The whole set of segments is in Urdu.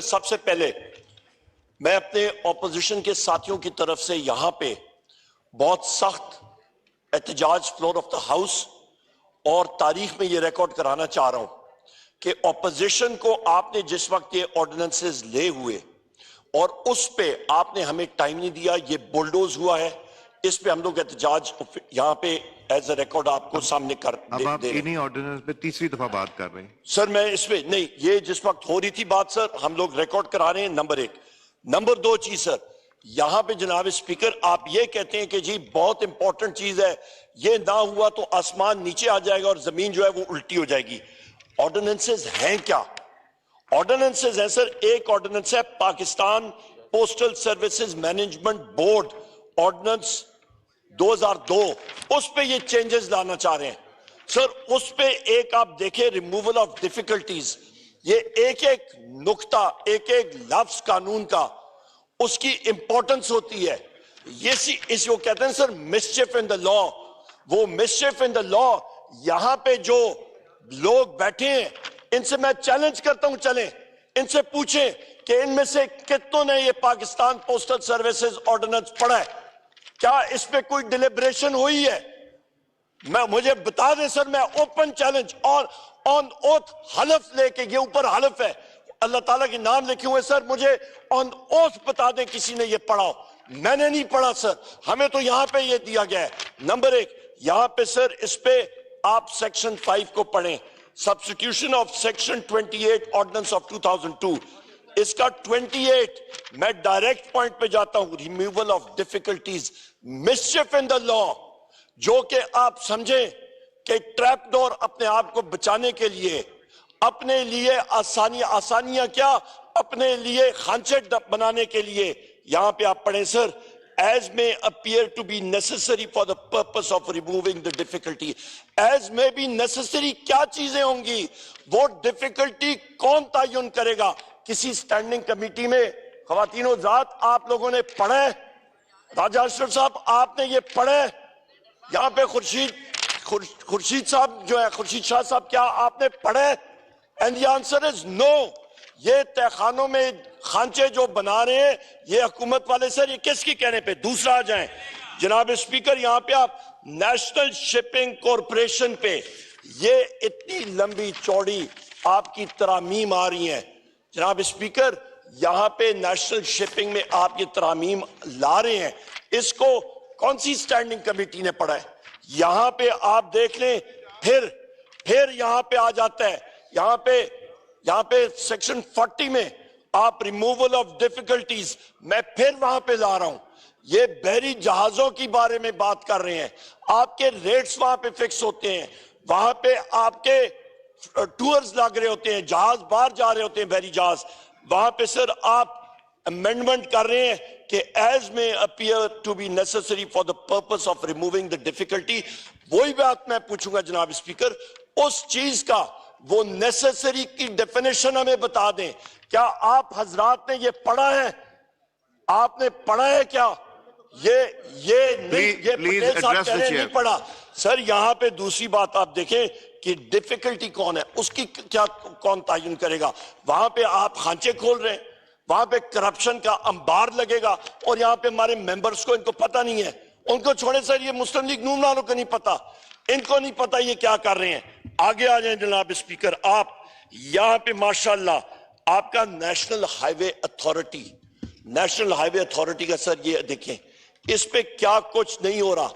سب سے پہلے میں اپنے اپوزیشن کے ساتھیوں کی طرف سے یہاں پہ بہت سخت احتجاج فلور آف دا ہاؤس اور تاریخ میں یہ ریکارڈ کرانا چاہ رہا ہوں کہ اپوزیشن کو آپ نے جس وقت یہ آرڈیننسز لے ہوئے اور اس پہ آپ نے ہمیں ٹائم نہیں دیا، یہ بولڈوز ہوا ہے، اس پہ ہم لوگ احتجاج یہاں پہ ایز اے ریکارڈ آپ کو سامنے کر دے رہے ہیں۔ اب آپ انہی آرڈیننس پہ تیسری دفعہ بات کر رہے ہیں سر میں اس پہ نہیں، یہ جس وقت ہو رہی تھی بات سر ہم لوگ ریکارڈ کرا رہے ہیں، نمبر ایک۔ نمبر دو چیز سر، یہاں پہ جناب اسپیکر آپ یہ کہتے ہیں کہ جی بہت امپورٹنٹ چیز ہے، یہ نہ ہوا تو آسمان نیچے آ جائے گا اور زمین جو ہے وہ الٹی ہو جائے گی۔ آرڈیننسز ہیں کیا؟ آرڈیننسز ہیں سر، ایک آرڈیننس ہے Pakistan postal services management board ordinance 2002، اس پہ یہ چینجز لانا چاہ رہے ہیں سر۔ اس پہ ایک آپ دیکھیں ریموول آف ڈیفیکلٹیز، یہ ایک ایک نقطہ ایک ایک لفظ قانون کا اس کی امپورٹنس ہوتی ہے۔ اس کو کہتے ہیں سر مسچف ان دا لا، وہ مسچف ان دا لا یہاں پہ جو لوگ بیٹھے ہیں ان سے میں چیلنج کرتا ہوں، چلیں ان سے پوچھیں کہ ان میں سے کتنوں نے یہ پاکستان پوسٹل سروسز آرڈیننس پڑھا ہے؟ کیا اس پہ کوئی ڈیلیبریشن ہوئی ہے؟ مجھے بتا دیں سر، میں اوپن چیلنج اور آن اوتھ حلف لے کے، یہ اوپر حلف ہے، اللہ تعالیٰ کے نام لکھے ہوئے سر، مجھے آن اوتھ بتا دیں کسی نے یہ پڑھا ہو۔ میں نے نہیں پڑھا سر، ہمیں تو یہاں پہ یہ دیا گیا ہے۔ نمبر ایک، یہاں پہ سر اس پہ آپ سیکشن 5 کو پڑھیں، substitution of section 28 ordinance of 2002، اس کا 28 میں ڈائریکٹ پوائنٹ پہ جاتا ہوں، ریموول آف ڈیفیکلٹیز، مسچف ان دا لا، جو کہ آپ سمجھیں کہ ٹریپ ڈور اپنے آپ کو بچانے کے لیے، اپنے لیے آسانیاں کیا، اپنے لیے خانچے بنانے کے لیے، یہاں پہ آپ پڑھیں سر as may appear to be necessary for the purpose of removing the difficulty۔ as may be necessary کیا چیزیں ہوں گی؟ وہ ڈیفیکلٹی کون تعین کرے گا؟ کسی سٹینڈنگ کمیٹی میں؟ خواتین و ذات آپ لوگوں نے پڑھا ہے؟ راجہ اشرف صاحب آپ نے یہ پڑھا ہے؟ یہاں پہ خورشید صاحب جو ہے، خورشید شاہ صاحب، کیا آپ نے پڑھا ہے؟ and the answer is no۔ یہ تہ خانوں میں خانچے جو بنا رہے ہیں یہ حکومت والے سر، یہ کس کی کہنے پہ؟ دوسرا آ جائیں جناب اسپیکر، یہاں پہ آپ نیشنل شپنگ کارپوریشن پہ یہ اتنی لمبی چوڑی آپ کی ترامیم آ رہی ہیں جناب اسپیکر، یہاں پہ نیشنل شپنگ میں آپ یہ ترامیم لا رہے ہیں، اس کو کون سی سٹینڈنگ کمیٹی نے پڑھا ہے؟ یہاں پہ آپ دیکھ لیں، پھر یہاں پہ آ جاتا ہے، یہاں پہ سیکشن 40 میں آپ ریموول آف ڈیفیکلٹیز، میں پھر وہاں پہ لا رہا ہوں، یہ بحری جہازوں کی بارے میں بات کر رہے ہیں، آپ کے ریٹس وہاں پہ فکس ہوتے ہیں، وہاں پہ آپ کے ٹورز لگ رہے ہوتے ہیں، جہاز باہر جا رہے ہوتے ہیں، بحری جہاز، وہاں پہ سر آپ امینڈمنٹ کر رہے ہیں کہ as may appear to be necessary for the purpose of removing the difficulty۔ وہی بات میں پوچھوں گا جناب اسپیکر، اس چیز کا وہ نیسیسری کی ڈیفینیشن ہمیں بتا دیں۔ کیا آپ حضرات نے یہ پڑھا ہے؟ آپ نے پڑھا ہے کیا؟ یہ پٹیل صاحب کہہ رہے ہیں نہیں پڑھا سر۔ یہاں پہ دوسری بات آپ دیکھیں کہ ڈیفیکلٹی کون ہے، اس کی کیا کون تعین کرے گا؟ وہاں پہ آپ خانچے کھول رہے ہیں، وہاں پہ کرپشن کا انبار لگے گا، اور یہاں پہ ہمارے ممبرز کو ان کو پتہ نہیں ہے، ان کو چھوڑے سر، یہ مسلم لیگ نون والوں کو نہیں پتا، ان کو نہیں پتا یہ کیا کر رہے ہیں۔ آگے آ جائیں جناب اسپیکر، آپ یہاں پہ ماشاءاللہ آپ کا نیشنل ہائی وے اتھارٹی کا سر یہ دیکھیں، اس پہ کیا کچھ نہیں ہو رہا،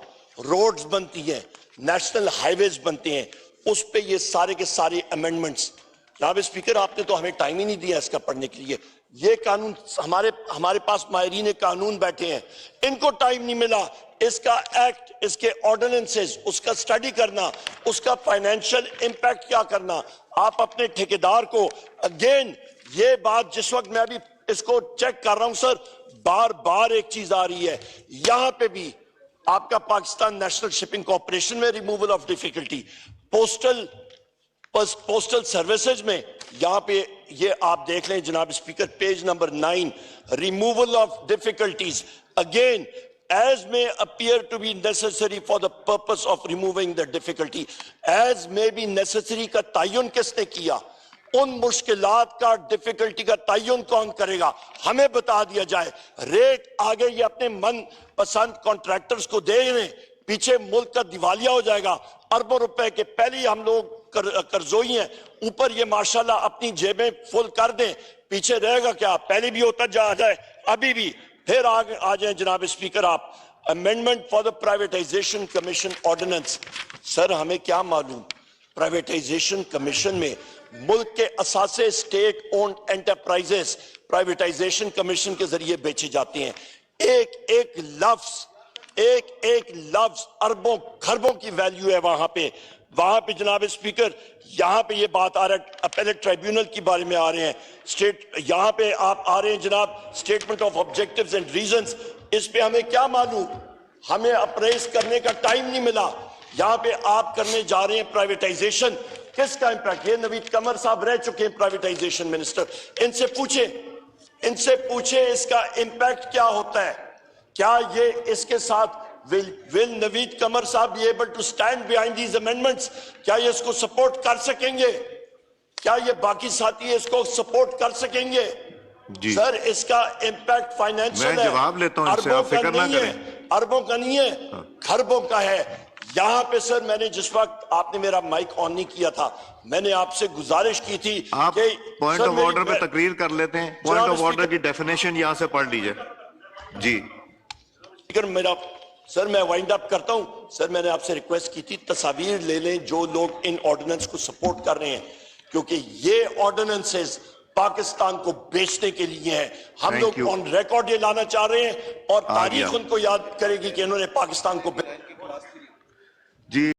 روڈز بنتی ہیں، نیشنل ہائی ویز بنتے ہیں، اس پہ یہ سارے کے سارے امینڈمنٹس۔ جناب اسپیکر آپ نے تو ہمیں ٹائم ہی نہیں دیا اس کا پڑھنے کے لیے، یہ قانون ہمارے پاس ماہرین قانون بیٹھے ہیں، ان کو ٹائم نہیں ملا اس کا ایکٹ، اس کے آرڈیننسز، اس کا سٹڈی کرنا، اس کا فائنینشل امپیکٹ کیا کرنا۔ آپ اپنے ٹھیکیدار کو اگین یہ بات، جس وقت میں ابھی اس کو چیک کر رہا ہوں سر، بار بار ایک چیز آ رہی ہے، یہاں پہ بھی آپ کا پاکستان نیشنل شپنگ کارپوریشن میں removal of difficulty, postal services میں یہاں پہ یہ آپ دیکھ لیں جناب speaker, page number 9، removal of difficulties, again as may appear to be necessary for the purpose of removing the difficulty۔ as may be necessary کا تعین کس نے کیا؟ ان مشکلات کا ڈیفیکلٹی کا تعین کون کرے گا؟ ہمیں بتا دیا جائے. ریٹ آگے یہ اپنے من پسند کانٹریکٹرز کو دے رہے ہیں, پیچھے ملک کا دیوالیہ ہو جائے گا. اربوں روپے کے پہلے ہی ہم لوگ قرضوئی ہیں, اوپر یہ ماشاءاللہ اپنی جیبیں فل کر دیں, پیچھے رہے گا کیا؟ پہلے بھی ہوتا جا جائے, ابھی بھی. پھر آ جائیں جناب اسپیکر آپ, amendment for the privatisation commission ordinance. Sir ہمیں کیا معلوم پرائیویٹائزیشن کمیشن میں ملک کے اثاثے state owned enterprises privatisation commission کے ذریعے بیچے جاتے ہیں. ایک ایک لفظ اربوں خربوں کی ویلیو ہے وہاں پہ جناب اسپیکر. یہاں پہ یہ بات آ رہا ہے اپیلیٹ ٹرائیبیونل کی بارے میں آ رہے ہیں, یہاں پہ آپ آ رہے ہیں جناب statement of objectives and reasons. اس پہ ہمیں کیا معلوم, ہمیں اپریز کرنے کا ٹائم نہیں ملا. یہاں پہ آپ کرنے جا رہے ہیں پرائیویٹائزیشن, کس کا امپیکٹ؟ یہ نوید قمر صاحب رہ چکے ہیں پرائیویٹائزیشن منسٹر, ان سے پوچھیں اس کا امپیکٹ کیا ہوتا ہے. کیا یہ اس کے ساتھ will نوید قمر صاحب be able to stand behind these amendments؟ کیا یہ اس کو سپورٹ کر سکیں گے؟ کیا یہ باقی ساتھی اس کو سپورٹ کر سکیں گے؟ سر اس کا امپیکٹ فائنینشل ہے, جواب لیتا ہوں, اس سے آپ فکر نہ کریں. اربوں کا نہیں ہے, خربوں کا ہے. یہاں پہ سر میں نے جس وقت آپ نے میرا مائک آن نہیں کیا تھا, میں نے آپ سے گزارش کی تھی آپ کہ پوائنٹ آف آرڈر پہ تقریر کر لیتے ہیں. پوائنٹ آف آرڈر کی ڈیفینیشن یہاں سے پڑھ لیجئے. جی سر میں وائنڈ اپ کرتا ہوں. سر میں نے آپ سے ریکویسٹ کی تھی تصاویر لے لیں جو لوگ ان آرڈیننس کو سپورٹ کر رہے ہیں, کیونکہ یہ آرڈیننسز پاکستان کو بیچنے کے لیے ہیں. ہم لوگ آن ریکارڈ یہ لانا چاہ رہے ہیں اور تاریخ ان کو یاد کرے گی کہ انہوں نے پاکستان کو جی